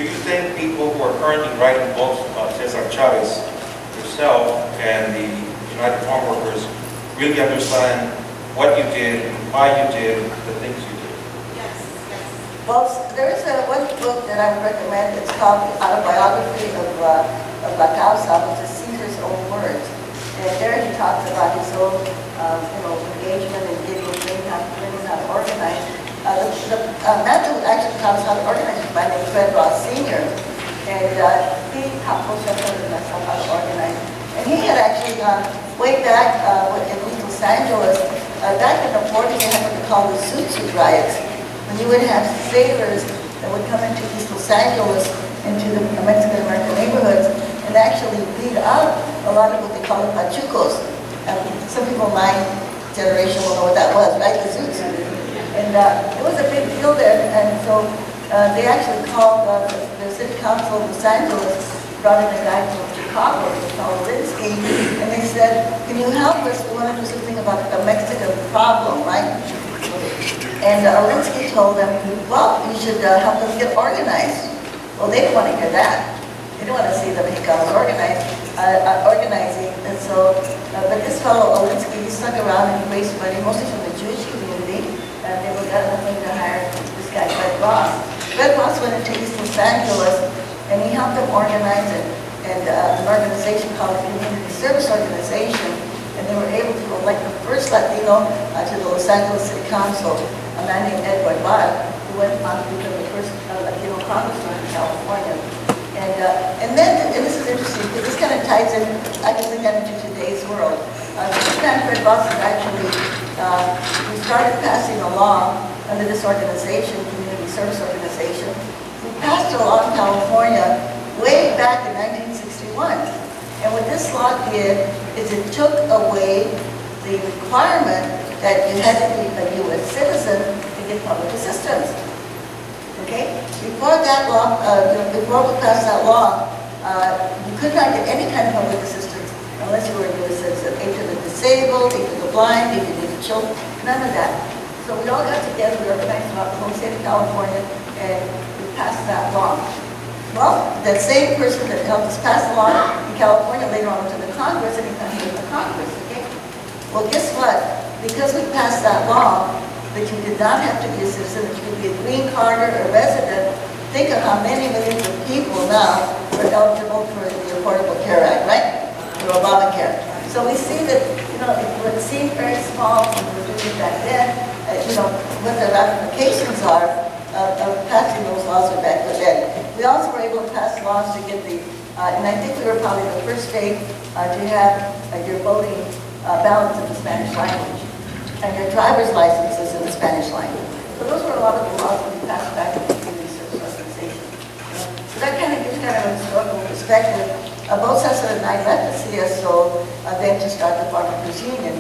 Do you think people who are currently writing books about Cesar Chavez, yourself, and the United Farm Workers really understand what you did, why you did, the things you did? Yes, yes. Well, there is one book that I would recommend. It's called The Autobiography of La Causa, which is Cesar's own words. And there he talks about his own, engagement in getting things how to organize. The man who actually taught us how to organize was my name Fred Ross Sr. And he taught most of myself how to organize. And he had actually gone way back in Los Angeles, back in the 40s, they had what they call the Zoot Suit riots. When you would have sailors that would come into East Los Angeles, into the Mexican-American neighborhoods, and actually beat up a lot of what they call the pachucos. Some people in my generation will know what that was, right? The Zoot Suit. And it was a big deal there, and so they actually called the city council of Los Angeles, brought in a guy from Chicago, Linsky, and they said, can you help us? We want to do something about the Mexican problem, right? And Linsky told them, well, you should help us get organized. Well, they didn't want to hear that. They didn't want to see the Mexicanos organizing. And so, but this fellow, Linsky, he stuck around and he raised money, mostly from the Jewish community. They were got enough money to hire this guy, Fred Ross. Fred Ross went into East Los Angeles, and he helped them organize an organization called the Community Service Organization, and they were able to elect the first Latino to the Los Angeles City Council, a man named Edward Barr, who went on to become the first Latino congressman in California. And this is interesting, because this kind of ties in, I can bring that into today's world. This man, Fred Ross, is actually, we started passing a law under this organization, Community Service Organization. We passed a law in California way back in 1961. And what this law did is it took away the requirement that you had to be a U.S. citizen to get public assistance. Okay? Before that law, before we passed that law, you could not get any kind of public assistance unless you were a U.S. citizen. Either the disabled, either the blind, either the children, none of that. So we all got together, we organized throughout the whole state of California, and we passed that law. Well, that same person that helped us pass the law in California later on went to the Congress, and he continued the Congress, okay? Well, guess what? Because we passed that law, that you did not have to be a citizen, that you could be a green card or a resident, think of how many millions of people now are eligible for the Affordable Care Act, right? Or Obamacare. So we see that, it would seem very small when we were doing it back then, what the ramifications are of passing those laws back then. We also were able to pass laws to get and I think we were probably the first state to have your voting ballots in the Spanish language and your driver's licenses in the Spanish language. So those were a lot of the laws that we passed back in the Community Service Organization. So that kind of gives kind of a historical perspective. Both Cesar and I left the CSO then to start the Farmworkers Union.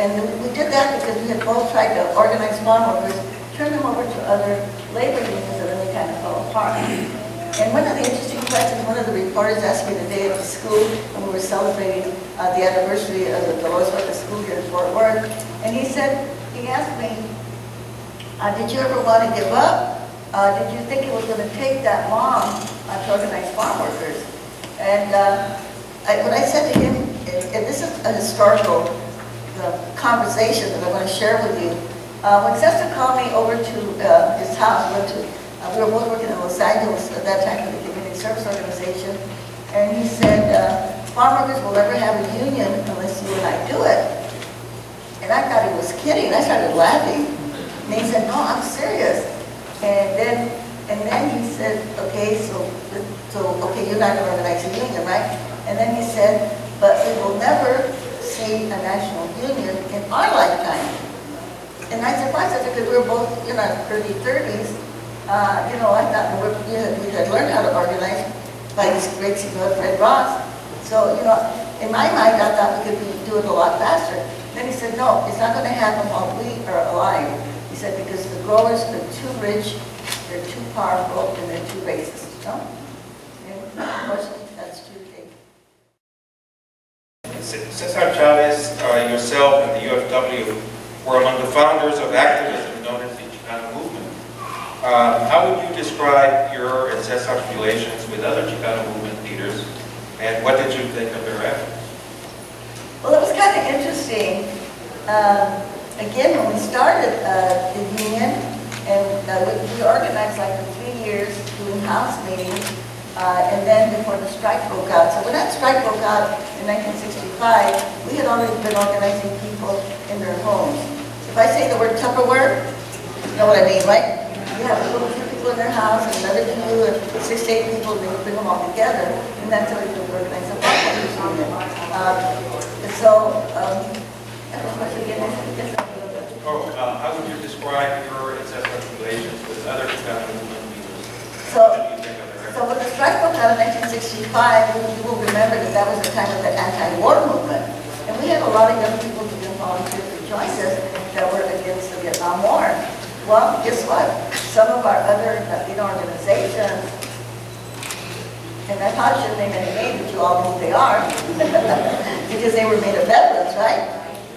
And we did that because we had both tried to organize farm workers, turn them over to other labor unions, and then they kind of fell apart. And one of the interesting questions, one of the reporters asked me today at the school when we were celebrating the anniversary of the Dolores Huerta school here in Fort Worth, and he asked me, did you ever want to give up? Did you think it was going to take that long to organize farm workers? And what I said to him, and this is a historical conversation that I want to share with you. When Cesar called me over to his house, we were both working in Los Angeles at that time for the Community Service Organization, and he said, farm workers will never have a union unless you and I do it. And I thought he was kidding. I started laughing. And he said, no, I'm serious. And then he said, okay, so okay, you're not going to organize a union, right? And then he said, but we will never see a national union in our lifetime. And I said, why? I said, because we were both in our early 30s. I thought we had learned how to organize by this great CEO, Fred Ross. So, in my mind, I thought we could do it a lot faster. Then he said, no, it's not going to happen while we are alive. He said, because the growers are too rich, they're too powerful, and they're too racist. No? And unfortunately, that's true today. Cesar Chavez, yourself, and the UFW were among the founders of activism known as the Chicano movement. How would you describe your and Cesar's relations with other Chicano movement leaders, and what did you think of their efforts? Well, it was kind of interesting. Again, when we started the union, and we organized like for 3 years doing house meetings, and then before the strike broke out. So when that strike broke out in 1965, we had already been organizing people in their homes. If I say the word Tupperware, you know what I mean, right? You have a little few people in their house, and another few, and 6 to 8 people, and they would bring them all together, and that's how we would organize a farmworkers union. How would you describe your and Cesar's relations with other Chicano movement leaders? So, What did you think of their efforts? So when the strike broke out in 1965, you will remember that that was the time of the anti-war movement. And we had a lot of young people who didn't volunteer to join us that were against the Vietnam War. Well, guess what? Some of our other organizations, and I probably shouldn't name any names, but you all know who they are, because they were made of veterans, right?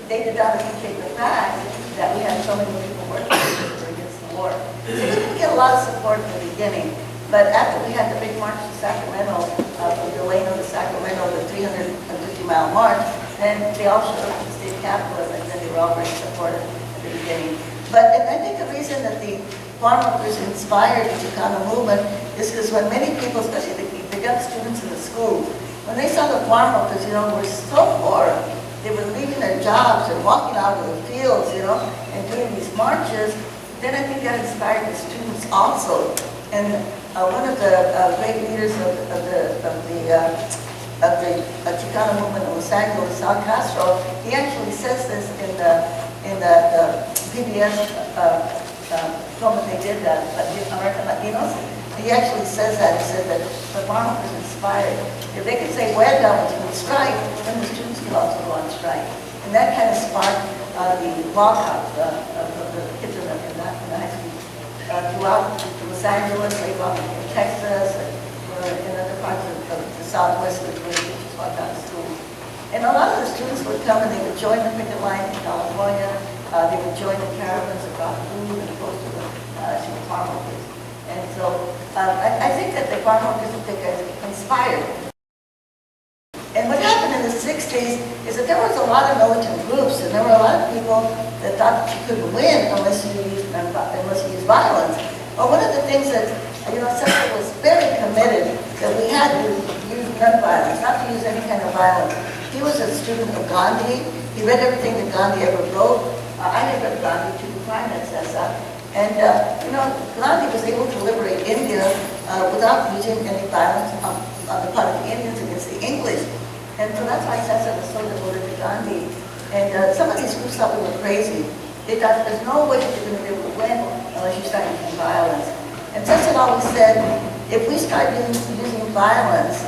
They did not appreciate the fact that we had so many people working against the war. So we didn't get a lot of support in the beginning. But after we had the big march to Sacramento, from Delano to Sacramento, the 350-mile march, then they all showed up to the state capitol, and then they were all very supportive at the beginning. But and I think the reason that the farm workers inspired the Chicano movement is because when many people, especially the young students in the school, when they saw the farm workers, were so poor, they were leaving their jobs and walking out of the fields, and doing these marches, then I think that inspired the students also. And one of the great leaders of the Chicano movement in Los Angeles, Sal Castro, he actually says this in the PBS film that they did, American Latinos. He actually says that. He said that the farm workers inspired. If they could say huelga when students strike, then the students could also go on strike. And that kind of sparked the walkout of the kids in the high school throughout Los Angeles, later on in Texas, and in other parts of the Southwest where the teachers walked out of school. And a lot of the students would come and they would join the picket line in California. They would join the caravans that brought food and opposed to the farm workers. And so I think that the farm workers inspired. And what happened in the 60s is that there was a lot of militant groups, and there were a lot of people that thought that you couldn't win unless you used violence. But one of the things that, Cesar was very committed that we had to use nonviolence, not to use any kind of violence. He was a student of Gandhi. He read everything that Gandhi ever wrote. I had read Gandhi to the crime that Cesar. And, Gandhi was able to liberate India without using any violence on the part of the Indians against the English. And so that's why Cesar was so devoted to Gandhi. And some of these groups thought we were crazy. They thought there's no way that you're going to be able to win unless you start using violence. And Cesar always said, if we start using violence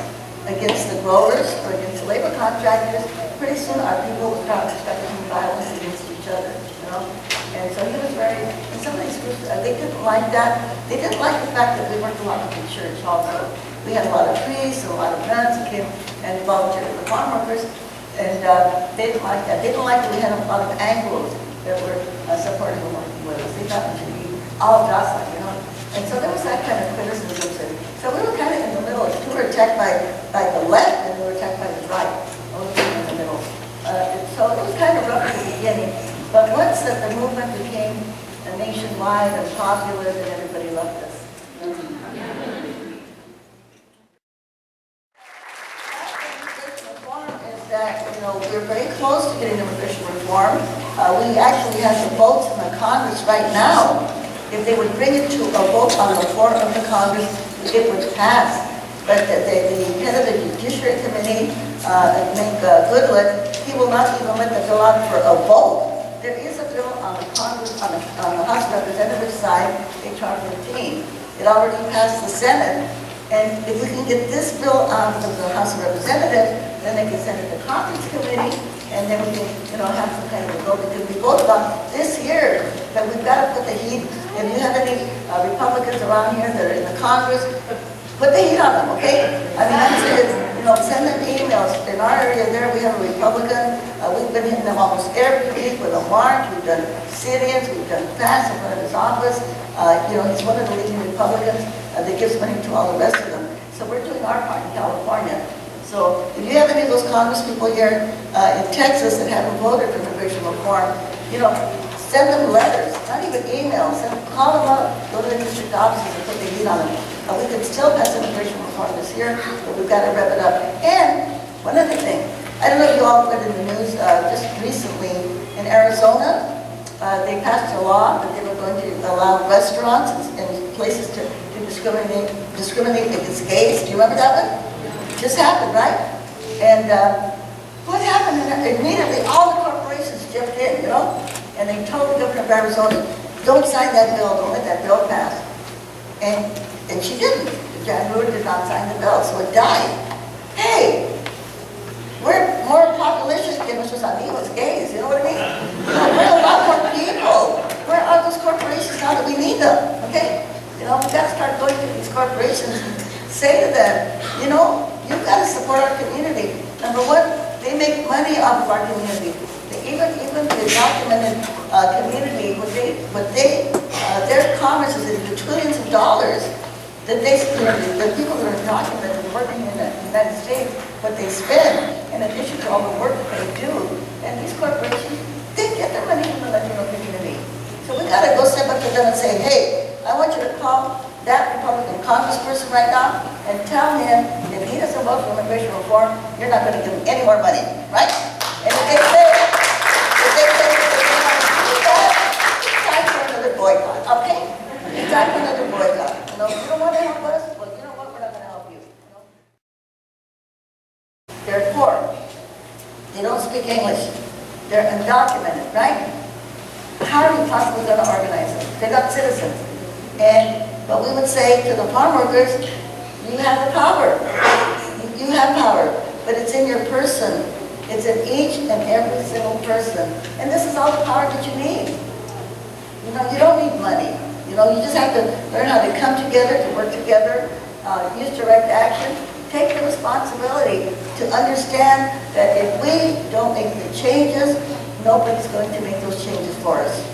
against the growers or against the labor contractors, pretty soon our people will start using violence against each other, And so he was and some of these groups, they didn't like that. They didn't like the fact that we worked a lot with the church also. We had a lot of priests and a lot of nuns who came and volunteered for the farm workers, and they didn't like that. They didn't like that we had a lot of Anglos that were supporting the working with us. They thought we should be all docile, And so there was that kind of criticism. So we were kind of in the middle. We were attacked by the left, and we were attacked by the right. We were in the middle. So it was kind of rough at the beginning. But once the movement became nationwide and popular, then everybody loved us. Reform is that, we're very close to getting immigration reform. We actually have the votes in the Congress right now. If they would bring it to a vote on the floor of the Congress, it would pass. But the head of the Judiciary Committee, Nick Goodlett, he will not even let the bill out for a vote. There is a bill on the Congress, on the House of Representatives side, H.R. 15. It already passed the Senate, and if we can get this bill out of the House of Representatives, then they can send it to the Conference Committee, and then we can, have some kind of a vote. Because we voted on this year that we've got to put the heat. If you have any Republicans around here that are in the Congress, put the heat on them, okay? I mean, I'm serious. Send them emails. In our area there, we have a Republican. We've been hitting them almost every week with a march. We've done sit-ins. We've done fasts in front of his office. He's one of the leading Republicans that gives money to all the rest of them. So we're doing our part in California. So if you have any of those congresspeople here in Texas that haven't voted for immigration reform, send them letters, not even emails, call them up, go to the district offices and put the heat on them. We can still pass immigration reform this year, but we've got to rev it up. And one other thing, I don't know if you all read in the news just recently in Arizona, they passed a law that they were going to allow restaurants and places to discriminate against gays. Do you remember that one? Just happened, right? And what happened? Immediately, all the corporations jumped in, and they told the governor of Arizona, don't sign that bill, don't let that bill pass. And she didn't. Jan Brewer did not sign the bill, so it died. Hey, we're more population than was amigos, gays, you know what I mean? We're a lot more people. Where are those corporations now that we need them, okay? We've got to start going to these corporations and say to them, you've got to support our community. Number one, they make money off of our community. Even the documented community, their commerce is in the trillions of dollars that the people that are documented working in the United States, what they spend in addition to all the work that they do. And these corporations, they get their money from the Latino community. So we got to go step up to them and say, hey, I want you to call that Republican congressperson right now and tell him if he doesn't vote for immigration reform, you're not going to give him any more money, right? And if they say they want to do that, it's time for another boycott, okay? It's time for another boycott. If you don't want to help us, well, you know what? We're not going to help you. They're poor. They don't speak English. They're undocumented, right? How are you possibly going to organize them? They're not citizens. But we would say to the farm workers, you have the power. You have power, but it's in your person. It's in each and every single person. And this is all the power that you need. You don't need money. You just have to learn how to come together, to work together, use direct action, take the responsibility to understand that if we don't make the changes, nobody's going to make those changes for us.